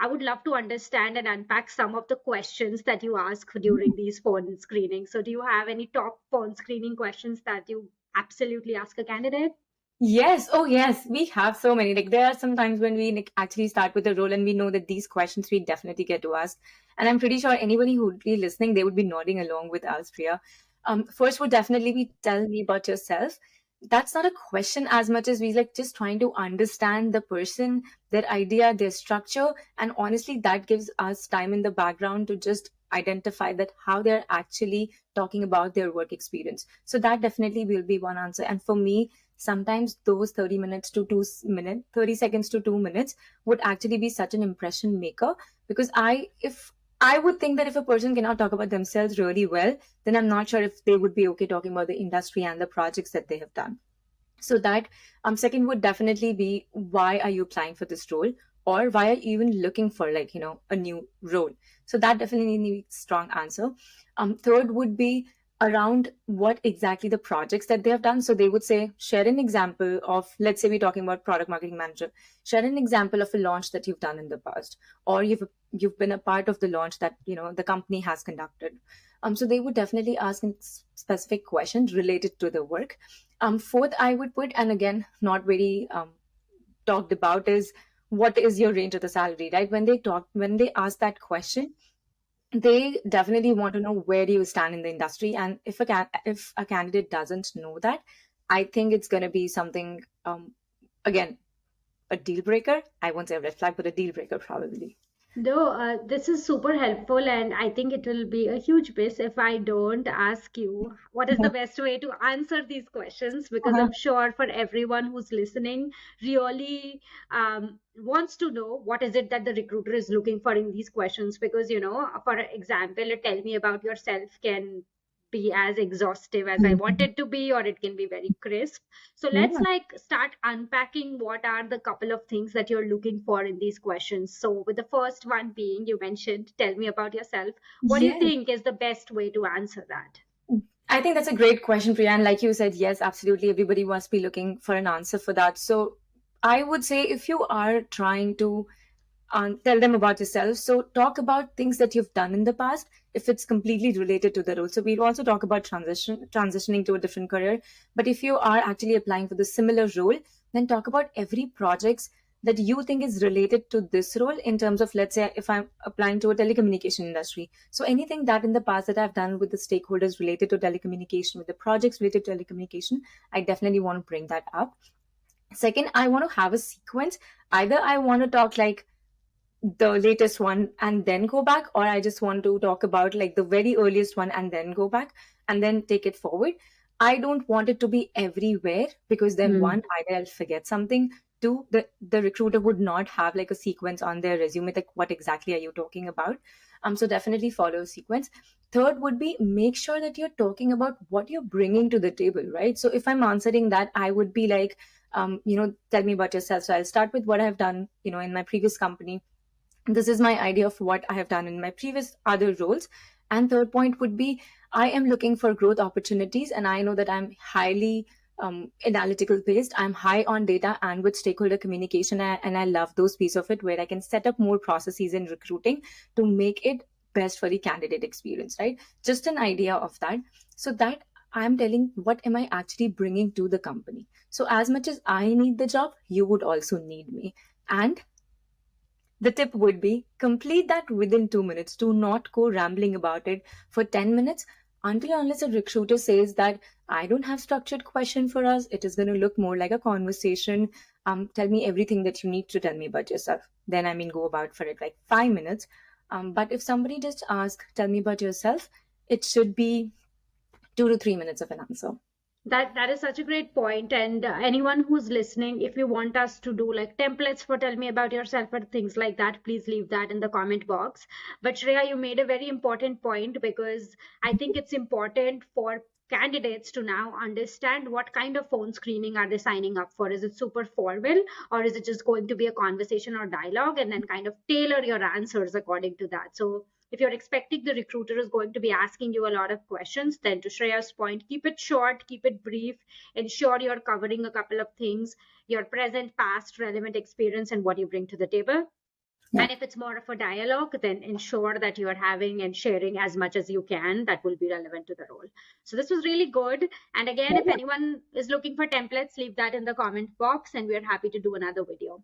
I would love to understand and unpack some of the questions that you ask during these phone screenings. So, do you have any top phone screening questions that you absolutely ask a candidate? Yes. Oh, yes. We have so many. Like there are some times when we like, actually start with a role and we know that these questions we definitely get to ask. And I'm pretty sure anybody who would be listening, they would be nodding along with us, Priya. First would definitely be tell me about yourself. That's not a question as much as we like just trying to understand the person, their idea, their structure. And honestly, that gives us time in the background to just identify that how they're actually talking about their work experience. So that definitely will be one answer. And for me, sometimes those 30 minutes to 2 minutes 30 seconds to 2 minutes would actually be such an impression maker, because I would think that if a person cannot talk about themselves really well, then I'm not sure if they would be okay talking about the industry and the projects that they have done. So that second would definitely be, why are you applying for this role, or why are you even looking for like a new role? So that definitely needs strong answer. Third would be around what exactly the projects that they have done. So they would say, share an example of, let's say we're talking about product marketing manager, share an example of a launch that you've done in the past, or you've been a part of the launch that the company has conducted. So they would definitely ask specific questions related to the work. Fourth, I would put, and again, not very talked about, is what is your range of the salary, right? When they ask that question, they definitely want to know where do you stand in the industry. And if a candidate doesn't know that, I think it's going to be something, again, a deal breaker. I won't say a red flag, but a deal breaker probably. No, this is super helpful, and I think it will be a huge miss if I don't ask you what is the best way to answer these questions, because I'm sure for everyone who's listening really wants to know what is it that the recruiter is looking for in these questions. Because, for example, tell me about yourself can be as exhaustive as I want it to be, or it can be very crisp. So let's Yeah. like start unpacking what are the couple of things that you're looking for in these questions. So with the first one being, you mentioned, tell me about yourself. What do you Yes. think is the best way to answer that? I think that's a great question, Priya. And like you said, yes, absolutely. Everybody must be looking for an answer for that. So I would say, if you are trying to tell them about yourself, so talk about things that you've done in the past if it's completely related to the role. So we'll also talk about transitioning to a different career. But if you are actually applying for the similar role, then talk about every projects that you think is related to this role, in terms of, let's say if I'm applying to a telecommunication industry, so anything that in the past that I've done with the stakeholders related to telecommunication, with the projects related to telecommunication, I definitely want to bring that up. Second, I want to have a sequence. Either I want to talk like the latest one and then go back, or I just want to talk about like the very earliest one and then go back and then take it forward. I don't want it to be everywhere, because then Hmm. one, either I'll forget something. Two, the recruiter would not have like a sequence on their resume, like what exactly are you talking about. So definitely follow a sequence. Third would be, make sure that you're talking about what you're bringing to the table, right? So if I'm answering that, I would be like, tell me about yourself. So I'll start with what I've done, in my previous company. This is my idea of what I have done in my previous other roles. And third point would be, I am looking for growth opportunities, and I know that I'm highly analytical based. I'm high on data and with stakeholder communication, and I love those piece of it where I can set up more processes in recruiting to make it best for the candidate experience, right? Just an idea of that, so that I'm telling what am I actually bringing to the company. So as much as I need the job, you would also need me. And the tip would be, complete that within 2 minutes. Do not go rambling about it for 10 minutes, until unless a recruiter says that I don't have structured question for us. It is going to look more like a conversation. Tell me everything that you need to tell me about yourself. Then go about for it like 5 minutes. But if somebody just asks, tell me about yourself, it should be 2 to 3 minutes of an answer. That is such a great point. And anyone who's listening, if you want us to do like templates for tell me about yourself or things like that, please leave that in the comment box. But Shreya, you made a very important point, because I think it's important for candidates to now understand what kind of phone screening are they signing up for. Is it super formal, or is it just going to be a conversation or dialogue, and then kind of tailor your answers according to that. So if you're expecting the recruiter is going to be asking you a lot of questions, then to Shreya's point, keep it short, keep it brief, ensure you're covering a couple of things, your present, past, relevant experience, and what you bring to the table. Yeah. And if it's more of a dialogue, then ensure that you are having and sharing as much as you can that will be relevant to the role. So this was really good. And again, if anyone is looking for templates, leave that in the comment box and we're happy to do another video.